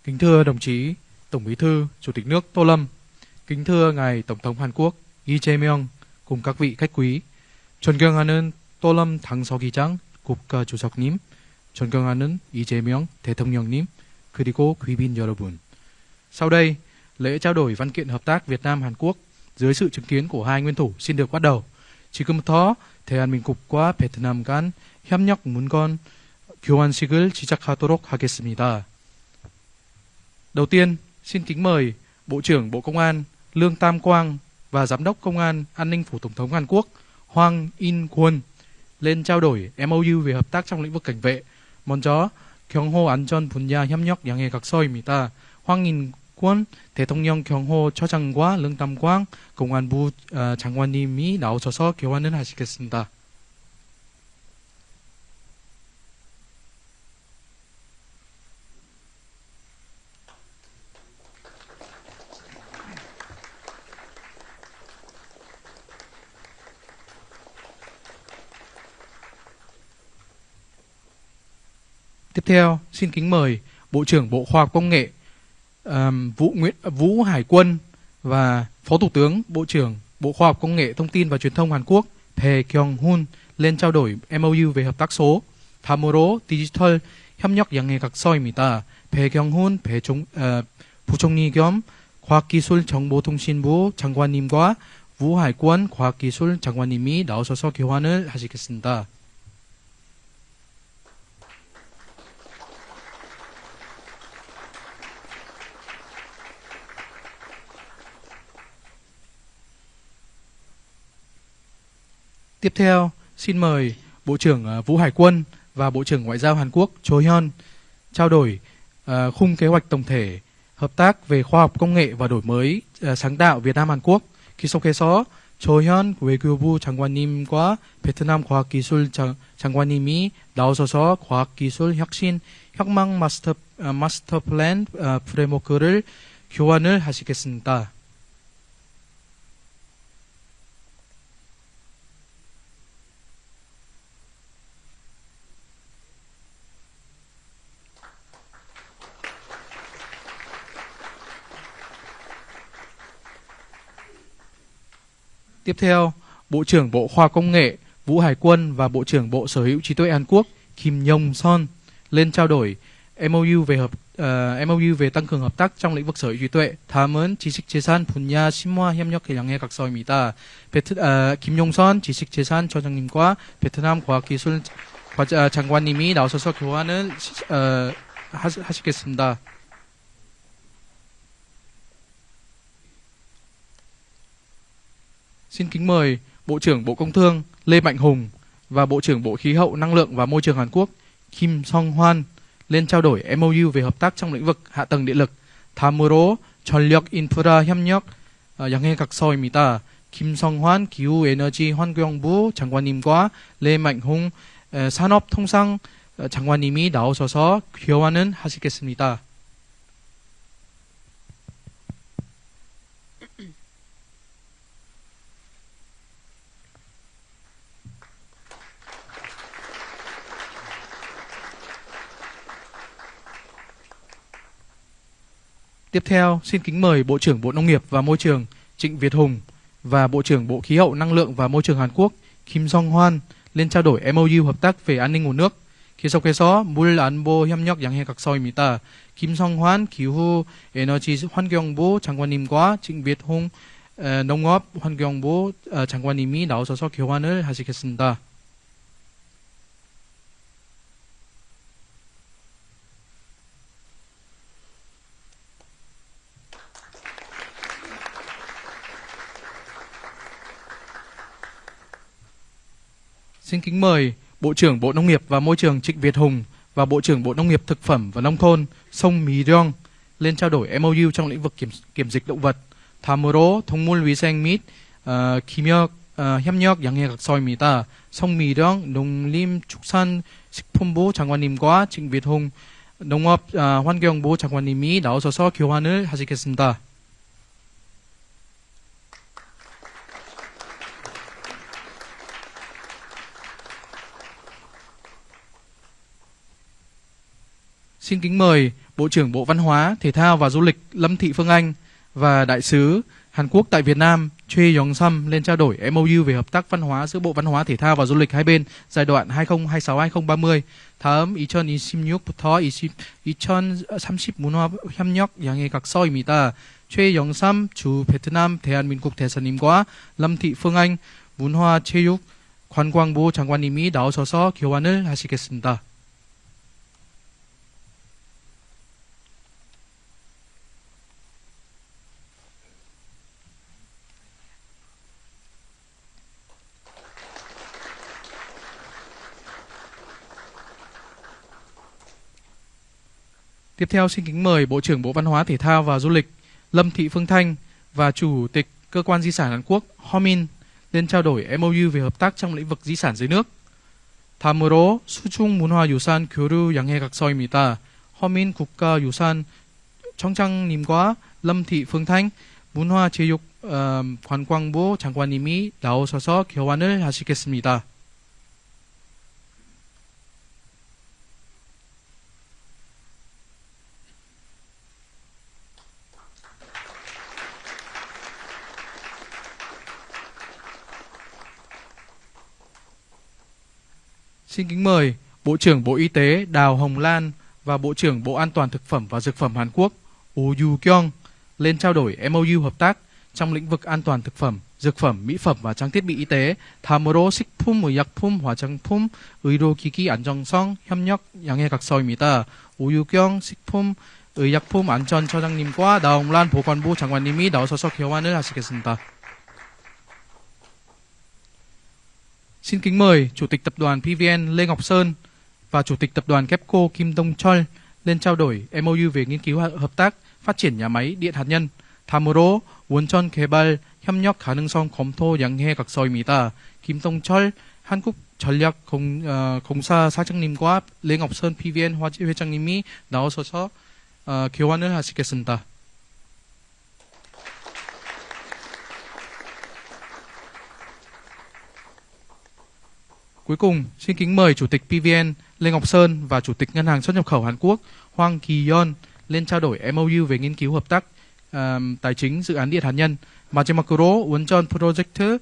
Kính thưa đồng chí Tổng Bí thư, Chủ tịch nước Tô Lâm, kính thưa ngài Tổng thống Hàn Quốc Lee Jae-myung cùng các vị khách quý, 존경하는 또lâm 당서기장 국가주석님, 존경하는 이재명 대통령님, 그리고 quý賓여러분. Sau đây, lễ trao đổi văn kiện hợp tác Việt Nam Hàn Quốc dưới sự chứng kiến của hai nguyên thủ xin được bắt đầu. 지금부터 대한민국과 베트남 간 협력 문건 교환식을 시작하도록 하겠습니다. Đầu tiên, xin kính mời Bộ trưởng Bộ Công an Lương Tam Quang và Giám đốc Công an An ninh Phủ Tổng thống Hàn Quốc Hwang In-kwon lên trao đổi MOU về hợp tác trong lĩnh vực cảnh vệ. 먼저 경호 안전 분야 협력 양해 각서입니다. 황인권 대통령 경호처장과 릉담광 공안부 장관님이 나오셔서 교환을 하시겠습니다. Tiếp theo, xin kính mời Bộ trưởng Bộ Khoa học Công nghệ Vũ Hải Quân và Phó Thủ tướng Bộ trưởng Bộ Khoa học Công nghệ Thông tin và Truyền thông Hàn Quốc Bae Kyung-hun lên trao đổi MOU về hợp tác số. 다음으로 디지털 협력 양해 각서입니다. 배경훈 부총리 겸 과학기술정보통신부 장관님과 우하이권 과학기술 장관님이 나오셔서 교환을 하시겠습니다. Tiếp theo, xin mời Bộ trưởng Vũ Hải Quân và Bộ trưởng Ngoại giao Hàn Quốc Cho Hyun trao đổi khung kế hoạch tổng thể hợp tác về khoa học công nghệ và đổi mới sáng tạo Việt Nam Hàn Quốc. 계속해서 조현 외교부 장관님과 베트남 과학기술 장관님이 나오셔서 과학기술 혁신 혁명 마스터 플랜 프레임워크를 교환을 하시겠습니다. Tiếp theo, Bộ trưởng Bộ Khoa học Công nghệ Vũ Hải Quân và Bộ trưởng Bộ Sở hữu trí tuệ Hàn Quốc Kim Yong-son lên trao đổi MOU về tăng cường hợp tác trong lĩnh vực sở hữu trí tuệ. 다음은 지식재산 분야 심화 협력 양해 각서입니다. 김용선 지식재산처장님과 베트남 과학기술 장관님이 나오셔서 교환을 하시겠습니다. Xin kính mời Bộ trưởng Bộ Công Thương Lê Mạnh Hùng và Bộ trưởng Bộ Khí hậu Năng lượng và Môi trường Hàn Quốc Kim Song Hwan lên trao đổi MOU về hợp tác trong lĩnh vực hạ tầng điện lực. 다음으로 전력 인프라 협력 양해 각서입니다. 김성환 기후에너지환경부 장관님과 레망홍 산업통상 장관님이 나오셔서 교환을 하시겠습니다. Tiếp theo, xin kính mời Bộ trưởng Bộ Nông nghiệp và Môi trường Trịnh Việt Hùng và Bộ trưởng Bộ Khí hậu Năng lượng và Môi trường Hàn Quốc Kim Song Hwan lên trao đổi MOU hợp tác về an ninh nguồn nước. 계속해서 물 안보 협력 양해 각서입니다. 김성환 기후에너지환경부 장관님과 징빗홍 농업환경부 장관님이 나오셔서 교환을 하시겠습니다. Xin kính mời Bộ trưởng Bộ Nông nghiệp và Môi trường Trịnh Việt Hùng và Bộ trưởng Bộ Nông nghiệp Thực phẩm và Nông thôn Song Mi-ryong lên trao đổi MOU trong lĩnh vực kiểm dịch động vật. 다음으로 동물위생 및 협력 양해 각서입니다. 성미령 농림축산식품부 장관님과 징빗홍 농업환경부 장관님이 나오셔서 교환을 하시겠습니다. Xin kính mời Bộ trưởng Bộ Văn hóa, Thể thao và Du lịch Lâm Thị Phương Anh và Đại sứ Hàn Quốc tại Việt Nam Choi Yong-sam lên trao đổi MOU về hợp tác văn hóa giữa Bộ Văn hóa, Thể thao và Du lịch hai bên giai đoạn 2026-2030. 다음 2026부터 2030 문화 협력 양해 각서입니다. 최영삼 주 베트남 대한민국 대사님과 lâm thị phương anh 문화체육 관광부 장관님이 나오셔서 교환을 하시겠습니다. Tiếp theo xin kính mời Bộ trưởng Bộ Văn hóa, Thể thao và Du lịch Lâm Thị Phương Thanh và Chủ tịch Cơ quan Di sản Hàn Quốc Homin lên trao đổi MOU về hợp tác trong lĩnh vực di sản dưới nước. 다음으로 수중문화유산 교류 양해각서입니다. 허민 국가유산 청장님과 lâm thị phương thanh 문화체육관광부 장관님이 나오셔서 교환을 하시겠습니다. Xin kính mời Bộ trưởng Bộ Y tế Đào Hồng Lan và Bộ trưởng Bộ An toàn Thực phẩm và Dược phẩm Hàn Quốc Oh Yu-kyung lên trao đổi MOU hợp tác trong lĩnh vực an toàn thực phẩm, dược phẩm, mỹ phẩm và trang thiết bị y tế. 다음으로 식품의약품, 화장품, 의료기기 안정성 협력 양해각서입니다. 오유경 식품의약품안전처장님과 나홍란 보건부 장관님이 나오셔서 교환을 하시겠습니다. Xin kính mời Chủ tịch Tập đoàn PVN Lê Ngọc Sơn và Chủ tịch Tập đoàn KEPCO Kim Dong Chol lên trao đổi MOU về nghiên cứu hợp tác phát triển nhà máy điện hạt nhân. 다음으로 원전 개발 협력 가능성 검토 양해 각서입니다. 김동철 한국전략공사 사장님과 레ngọc sơn PVN 회장님이 나오셔서 교환을 하시겠습니다. Cuối cùng, xin kính mời Chủ tịch PVN Lê Ngọc Sơn và Chủ tịch Ngân hàng xuất nhập khẩu Hàn Quốc Hwang Ki-yeon lên trao đổi MOU về nghiên cứu hợp tác tài chính dự án điện hạt nhân. 마지막으로 원전 프로젝트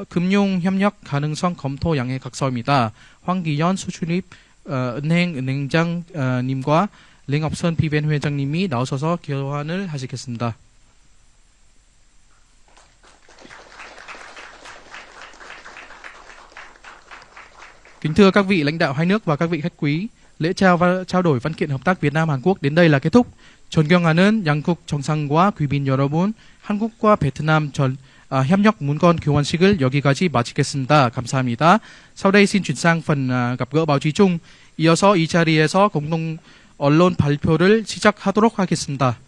금융 협력 가능성 검토 양해 각서입니다. 황기현 수출입 은행장 님과 레ngọc sơn PVN 회장님이 나오셔서 교환을 하시겠습니다. Kính thưa các vị lãnh đạo hai nước và các vị khách quý, lễ trao đổi văn kiện hợp tác Việt Nam Hàn Quốc đến đây là kết thúc. 존경하는 양국 정상과 귀빈 여러분, 한국과 베트남 협력 문건 교환식을 여기까지 마치겠습니다. 감사합니다. Sau đây xin chuyển sang phần gặp gỡ báo chí chung. 이어서 이 자리에서 공동 언론 발표를 시작하도록 하겠습니다.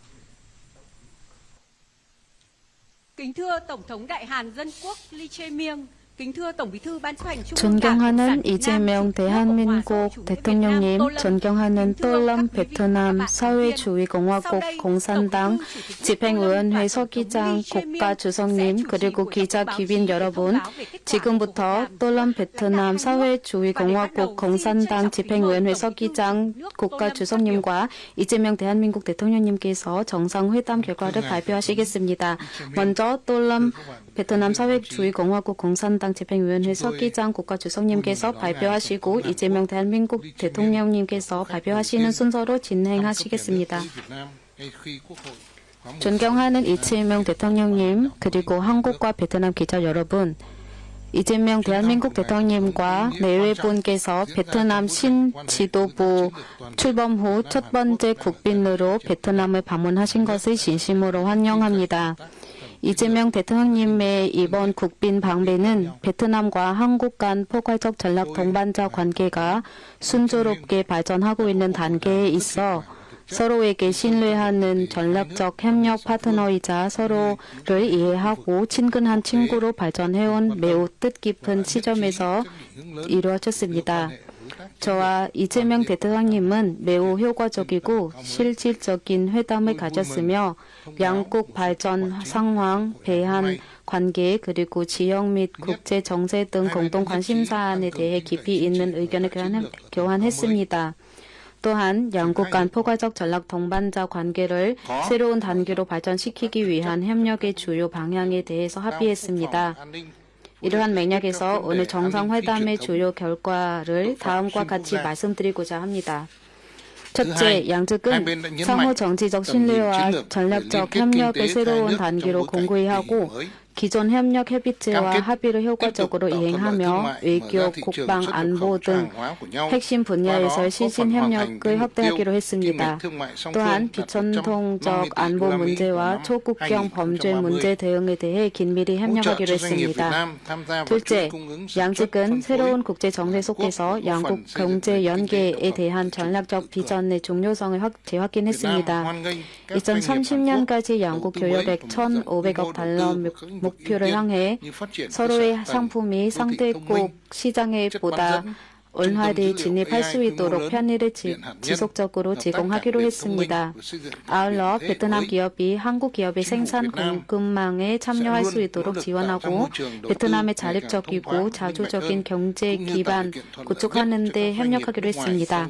Kính thưa Tổng thống Đại Hàn Dân Quốc Lee Jae-myung, kính thưa Tổng Bí thư Ban chấp hành Trung ương Đảng 존경하는 이재명 대한민국 대통령님, 존경하는 또lâm 베트남 사회주의공화국 공산당 집행위원회 서기장 국가주석님, 그리고 기자 귀빈 여러분, 지금부터 또lâm 베트남 사회주의공화국 공산당 집행위원회 서기장 국가주석님과 이재명 대한민국 대통령님께서 정상회담 결과를 발표하시겠습니다. 먼저 또lâm 베트남 사회주의공화국 공산당 집행위원회 서기장 국가주석님께서 발표하시고 이재명 대한민국 대통령님께서 발표하시는 순서로 진행하시겠습니다. 존경하는 이재명 대통령님, 그리고 한국과 베트남 기자 여러분, 이재명 대한민국 대통령님과 내외분께서 베트남 신지도부 출범 후 첫 번째 국빈으로 베트남을 방문하신 것을 진심으로 환영합니다. 이재명 대통령님의 이번 국빈 방문은 베트남과 한국 간 포괄적 전략 동반자 관계가 순조롭게 발전하고 있는 단계에 있어 서로에게 신뢰하는 전략적 협력 파트너이자 서로를 이해하고 친근한 친구로 발전해온 매우 뜻깊은 시점에서 이루어졌습니다. 저와 이재명 대통령님은 매우 효과적이고 실질적인 회담을 가졌으며 양국 발전 상황, 대한 관계, 그리고 지역 및 국제 정세 등 공동 관심 사안에 대해 깊이 있는 의견을 교환했습니다. 또한 양국 간 포괄적 전략 동반자 관계를 새로운 단계로 발전시키기 위한 협력의 주요 방향에 대해서 합의했습니다. 이러한 맥락에서 오늘 정상회담의 주요 결과를 다음과 같이 말씀드리고자 합니다. 첫째, 양측은 상호 정치적 신뢰와 전략적 협력의 새로운 단계로 공고히 하고 기존 협력 협의체와 합의를 효과적으로 이행하며 외교, 국방, 안보 등 핵심 분야에서의 실신 협력을 확대하기로 했습니다. 또한 비전통적 안보 문제와 초국경 범죄 문제 대응에 대해 긴밀히 협력하기로 했습니다. 둘째, 양측은 새로운 국제 정세 속에서 양국 경제 연계에 대한 전략적 비전의 중요성을 재확인했습니다. 2030년까지 양국 교역액 1,500억 달러 목표를 향해 서로의 상품이 상대국 시장에 보다 원활히 진입할 수 있도록 편의를 지속적으로 제공하기로 했습니다. 아울러 베트남 기업이 한국 기업의 생산 공급망에 참여할 수 있도록 지원하고 베트남의 자립적이고 자주적인 경제 기반 구축하는 데 협력하기로 했습니다.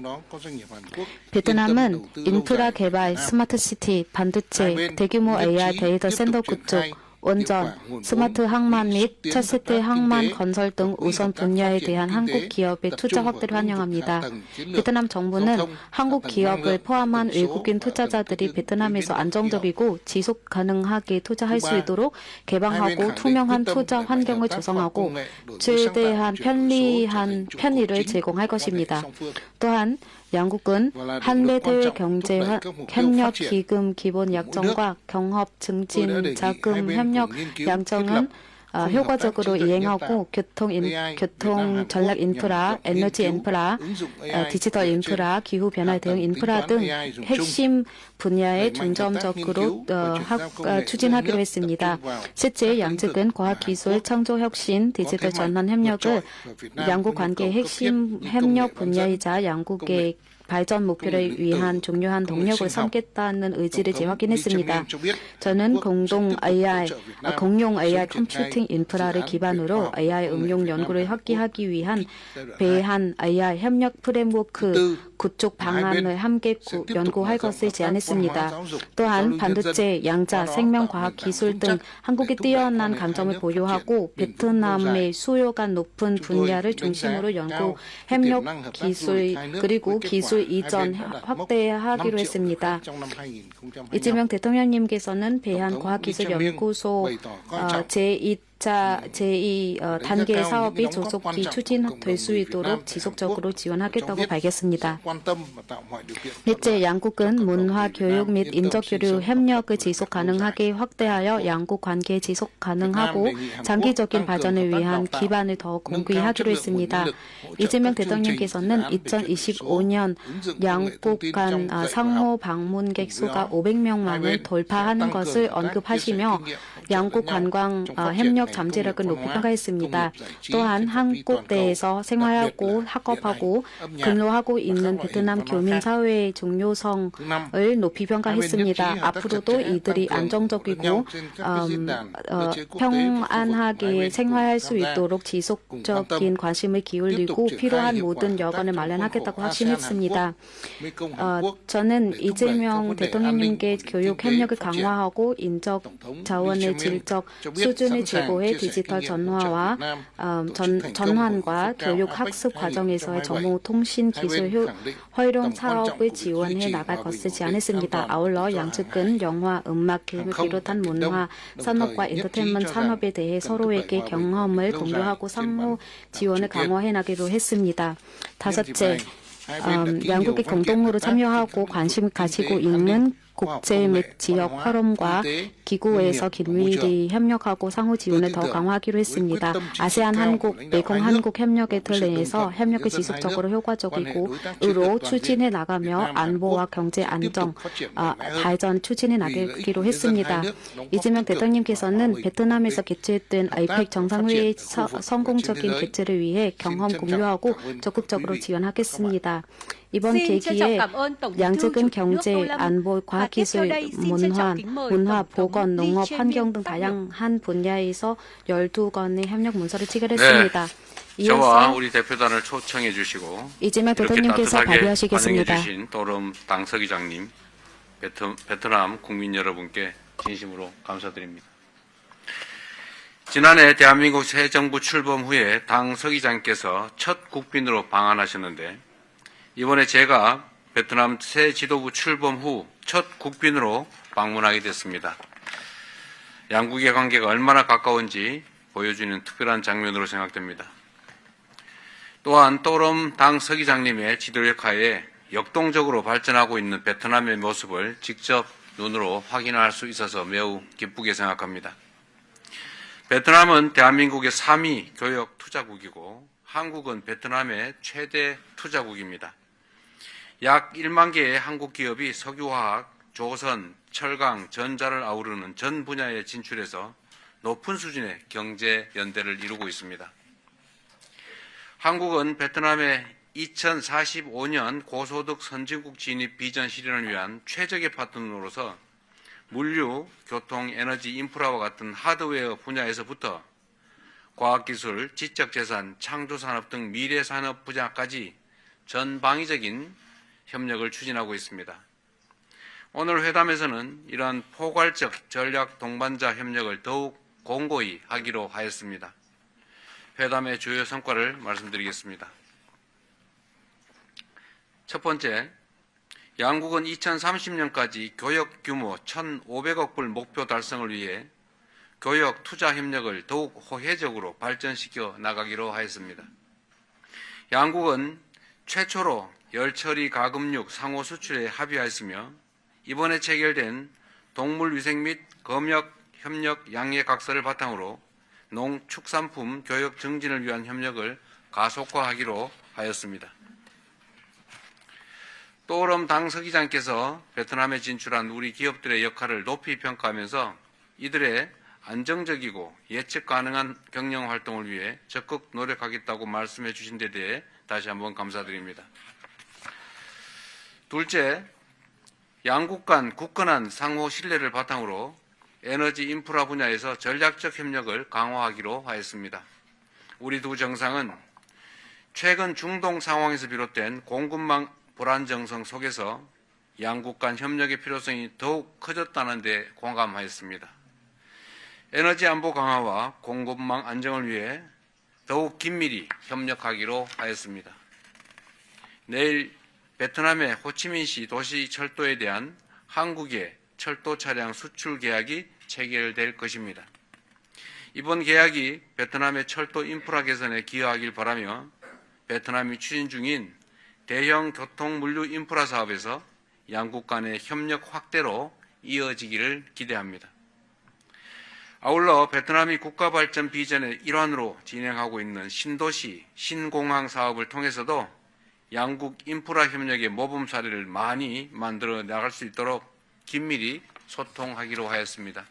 베트남은 인프라 개발, 스마트시티, 반도체, 대규모 AI 데이터 센터 구축, 원전, 스마트 항만 및 첫 세대 항만 건설 등 우선 분야에 대한 한국 기업의 투자 확대를 환영합니다. 베트남 정부는 한국 기업을 포함한 외국인 투자자들이 베트남에서 안정적이고 지속 가능하게 투자할 수 있도록 개방하고 투명한 투자 환경을 조성하고 최대한 편의를 제공할 것입니다. 또한 양국은 한미 대외 경제 협력 기금 기본 약정과 경협 증진 자금 협력 약정은 효과적으로 이행하고 교통 전략 인프라, 에너지 인프라, 디지털 인프라, 기후 변화 대응 인프라 등 핵심 분야에 중점적으로 추진하기로 했습니다. 셋째, 양측은 과학기술, 창조혁신, 디지털 전환 협력을 양국 관계의 핵심 협력 분야이자 양국의 발전 목표를 위한 중요한 동력을 삼겠다는 의지를 재확인했습니다. 저는 공용 AI 컴퓨팅 인프라를 기반으로 AI 응용 연구를 확대하기 위한 배한 AI 협력 프레임워크 구축 방안을 함께 연구할 것을 제안했습니다. 또한 반도체, 양자, 생명과학기술 등 한국이 뛰어난 강점을 보유하고 베트남의 수요가 높은 분야를 중심으로 연구, 협력 기술 그리고 기술 이전 확대하기로 했습니다. 이재명 대통령님께서는 배한과학기술연구소 제2단계 사업이 조속히 추진될 수 있도록 지속적으로 지원하겠다고 밝혔습니다. 넷째, 양국은 문화, 교육 및 인적 교류 협력을 지속 가능하게 확대하여 양국 관계 지속 가능하고 장기적인 발전을 위한 기반을 더 공고히 하기로 했습니다. 이재명 대통령께서는 2025년 양국 간 상호 방문객 수가 500명만을 돌파하는 것을 언급하시며 양국 관광 협력 잠재력을 높이 평가했습니다. 또한 한국 내에서 생활하고 학업하고 근로하고 있는 베트남 교민 사회의 중요성을 높이 평가했습니다. 앞으로도 이들이 안정적이고 평안하게 생활할 수 있도록 지속적인 관심을 기울이고 필요한 모든 여건을 마련하겠다고 확신했습니다. 저는 이재명 대통령님께 교육 협력을 강화하고 인적 자원의 질적 수준을 제고해 디지털 전환과 교육 학습 과정에서의 정보통신 기술 활용 사업을 지원해 나갈 것을 제안했습니다. 아울러 양측은 영화, 음악, 교육을 비롯한 문화 산업과 엔터테인먼트 산업에 대해 서로에게 경험을 공유하고 상호 지원을 강화해 나가기로 했습니다. 다섯째, 양국이 공동으로 참여하고 관심 가지고 있는 국제 및 지역 포럼과 기구에서 긴밀히 협력하고 상호 지원을 더 강화하기로 했습니다. 아세안 한국, 메콩 한국 협력의 틀 내에서 협력을 지속적으로 효과적으로 추진해 나가며 안보와 경제 안정, 발전 추진해 나가기로 했습니다. 이재명 대통령께서는 베트남에서 개최된 아이펙 정상회의 성공적인 개최를 위해 경험 공유하고 적극적으로 지원하겠습니다. 이번 계기에 양측은 경제, 안보, 과학기술, 문화, 보건, 농업, 환경 등 다양한 분야에서 12건의 협력 문서를 체결했습니다. 저와 이어서 우리 대표단을 초청해 주시고 이재명 이렇게 대통령께서 따뜻하게 발의하시겠습니다. 환영해 주신 또름 당 서기장님, 베트남 국민 여러분께 진심으로 감사드립니다. 지난해 대한민국 새 정부 출범 후에 당 서기장께서 첫 국빈으로 방한하셨는데 이번에 제가 베트남 새 지도부 출범 후 첫 국빈으로 방문하게 됐습니다. 양국의 관계가 얼마나 가까운지 보여주는 특별한 장면으로 생각됩니다. 또한 또름 당 서기장님의 지도력 하에 역동적으로 발전하고 있는 베트남의 모습을 직접 눈으로 확인할 수 있어서 매우 기쁘게 생각합니다. 베트남은 대한민국의 3위 교역 투자국이고 한국은 베트남의 최대 투자국입니다. 약 1만 개의 한국 기업이 석유화학, 조선, 철강, 전자를 아우르는 전 분야에 진출해서 높은 수준의 경제 연대를 이루고 있습니다. 한국은 베트남의 2045년 고소득 선진국 진입 비전 실현을 위한 최적의 파트너로서 물류, 교통, 에너지, 인프라와 같은 하드웨어 분야에서부터 과학기술, 지적재산, 창조산업 등 미래산업 분야까지 전방위적인 협력을 추진하고 있습니다. 오늘 회담에서는 이러한 포괄적 전략 동반자 협력을 더욱 공고히 하기로 하였습니다. 회담의 주요 성과를 말씀드리겠습니다. 첫 번째, 양국은 2030년까지 교역 규모 1,500억 불 목표 달성을 위해 교역 투자 협력을 더욱 호혜적으로 발전시켜 나가기로 하였습니다. 양국은 최초로 열처리 가금육 상호 수출에 합의하였으며 이번에 체결된 동물위생 및 검역 협력 양해각서를 바탕으로 농축산품 교역 증진을 위한 협력을 가속화하기로 하였습니다. 또름 당 서기장께서 베트남에 진출한 우리 기업들의 역할을 높이 평가하면서 이들의 안정적이고 예측 가능한 경영 활동을 위해 적극 노력하겠다고 말씀해 주신 데 대해 다시 한번 감사드립니다. 둘째, 양국 간 굳건한 상호 신뢰를 바탕으로 에너지 인프라 분야에서 전략적 협력을 강화하기로 하였습니다. 우리 두 정상은 최근 중동 상황에서 비롯된 공급망 불안정성 속에서 양국 간 협력의 필요성이 더욱 커졌다는 데 공감하였습니다. 에너지 안보 강화와 공급망 안정을 위해 더욱 긴밀히 협력하기로 하였습니다. 내일 베트남의 호치민시 도시철도에 대한 한국의 철도 차량 수출 계약이 체결될 것입니다. 이번 계약이 베트남의 철도 인프라 개선에 기여하길 바라며 베트남이 추진 중인 대형 교통 물류 인프라 사업에서 양국 간의 협력 확대로 이어지기를 기대합니다. 아울러 베트남이 국가발전 비전의 일환으로 진행하고 있는 신도시, 신공항 사업을 통해서도 양국 인프라 협력의 모범 사례를 많이 만들어 나갈 수 있도록 긴밀히 소통하기로 하였습니다.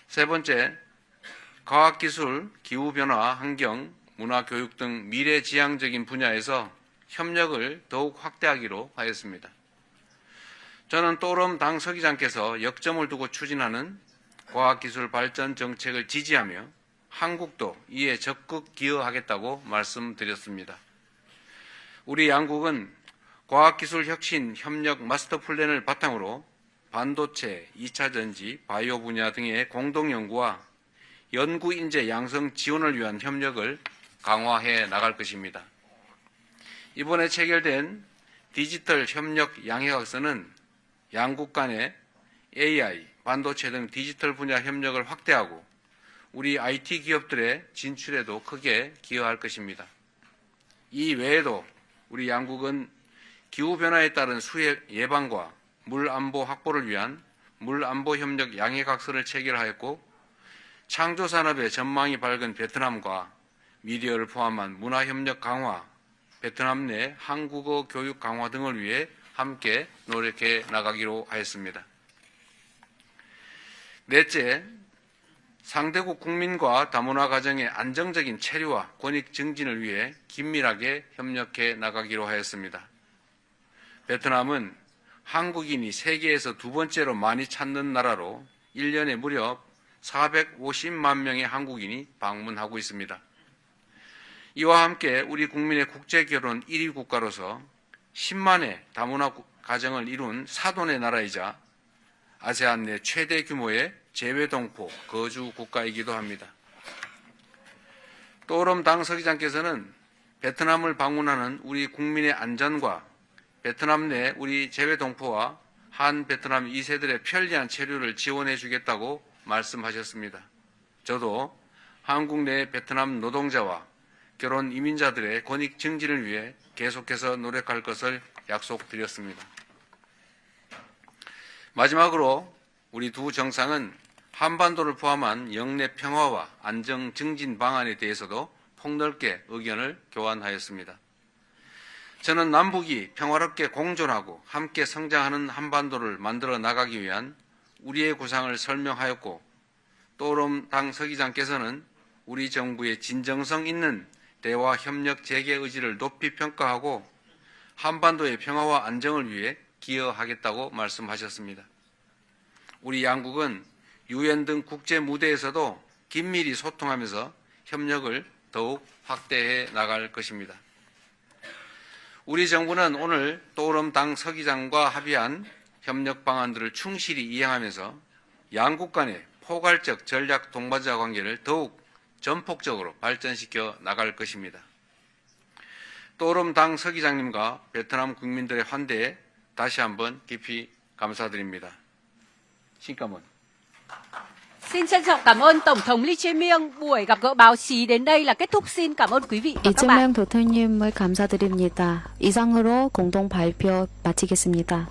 세 번째, 과학기술, 기후변화, 환경, 문화교육 등 미래지향적인 분야에서 협력을 더욱 확대하기로 하였습니다. 저는 또름 당 서기장께서 역점을 두고 추진하는 과학기술 발전 정책을 지지하며 한국도 이에 적극 기여하겠다고 말씀드렸습니다. 우리 양국은 과학기술 혁신 협력 마스터 플랜을 바탕으로 반도체, 2차 전지, 바이오 분야 등의 공동 연구와 연구 인재 양성 지원을 위한 협력을 강화해 나갈 것입니다. 이번에 체결된 디지털 협력 양해각서는 양국 간의 AI, 반도체 등 디지털 분야 협력을 확대하고 우리 IT 기업들의 진출에도 크게 기여할 것입니다. 이 외에도 우리 양국은 기후변화에 따른 수해 예방과 물 안보 확보를 위한 물 안보 협력 양해각서를 체결하였고 창조산업의 전망이 밝은 베트남과 미디어를 포함한 문화협력 강화, 베트남 내 한국어 교육 강화 등을 위해 함께 노력해 나가기로 하였습니다. 넷째, 상대국 국민과 다문화 가정의 안정적인 체류와 권익 증진을 위해 긴밀하게 협력해 나가기로 하였습니다. 베트남은 한국인이 세계에서 두 번째로 많이 찾는 나라로 1년에 무려 450만 명의 한국인이 방문하고 있습니다. 이와 함께 우리 국민의 국제결혼 1위 국가로서 10만의 다문화 가정을 이룬 사돈의 나라이자 아세안 내 최대 규모의 재외동포 거주 국가이기도 합니다. 또오름 당 서기장께서는 베트남을 방문하는 우리 국민의 안전과 베트남 내 우리 재외동포와 한 베트남 2세들의 편리한 체류를 지원해 주겠다고 말씀하셨습니다. 저도 한국 내 베트남 노동자와 결혼 이민자들의 권익 증진을 위해 계속해서 노력할 것을 약속드렸습니다. 마지막으로 우리 두 정상은 한반도를 포함한 영내 평화와 안정 증진 방안에 대해서도 폭넓게 의견을 교환하였습니다. 저는 남북이 평화롭게 공존하고 함께 성장하는 한반도를 만들어 나가기 위한 우리의 구상을 설명하였고, 또오름 당 서기장께서는 우리 정부의 진정성 있는 대화 협력 재개 의지를 높이 평가하고 한반도의 평화와 안정을 위해 기여하겠다고 말씀하셨습니다. 우리 양국은 유엔 등 국제 무대에서도 긴밀히 소통하면서 협력을 더욱 확대해 나갈 것입니다. 우리 정부는 오늘 또오름 당 서기장과 합의한 협력 방안들을 충실히 이행하면서 양국 간의 포괄적 전략 동반자 관계를 더욱 전폭적으로 발전시켜 나갈 것입니다. 또오름 당 서기장님과 베트남 국민들의 환대에 다시 한번 깊이 감사드립니다. Xin cảm ơn. Xin trân trọng cảm ơn Tổng thống Lee Jae-myung. Buổi gặp gỡ báo chí đến đây là kết thúc. Xin cảm ơn quý vị và các bạn. 이재명 대통령님을 감사드립니다. 이상으로 공동 발표 마치겠습니다.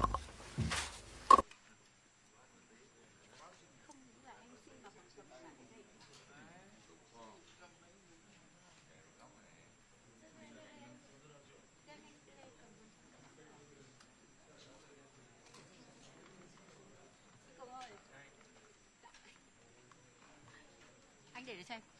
Anh để xem.